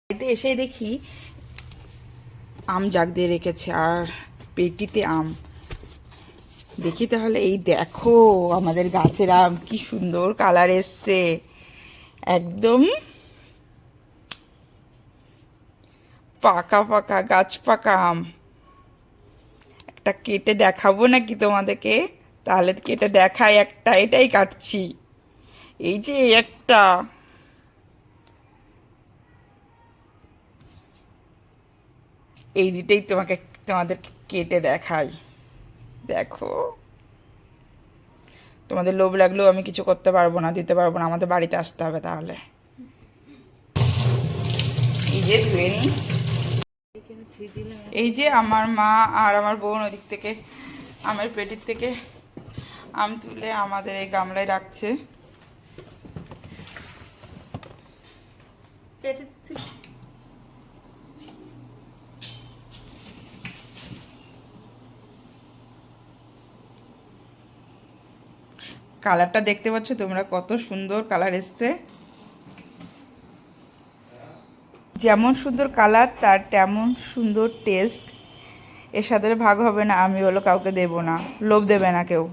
বাড়িতে এসে দেখি আম জাগ দিয়ে রেখেছে আর পেটিতে আম। দেখি তাহলে, এই দেখো আমাদের গাছের আম কি সুন্দর কালার এসছে, একদম পাকা পাকা গাছ পাকা আম। একটা কেটে দেখাবো নাকি তোমাদেরকে? তাহলে কেটে দেখাই একটা, এটাই কাটছি। এই যে একটা, এই যেটাই তোমাদেরকে কেটে দেখাই। দেখো, তোমাদের লোভ লাগলেও আমি কিছু করতে পারবো না, দিতে পারবো না, আমাদের বাড়িতে আসতে হবে তাহলে। এই যে ধুয়ে নিই। এই যে আমার মা আর আমার বোন ওদিক থেকে আমের পেটির থেকে আম তুলে আমাদের এই গামলায় রাখছে। কালারটা দেখতে পাচ্ছ তোমরা, কত সুন্দর কালার এসছে। যেমন সুন্দর কালার তার তেমন সুন্দর টেস্ট। এর সাথে ভাগ হবে না, আমি হলো কাউকে দেব না, লোভ দেবে না কেউ।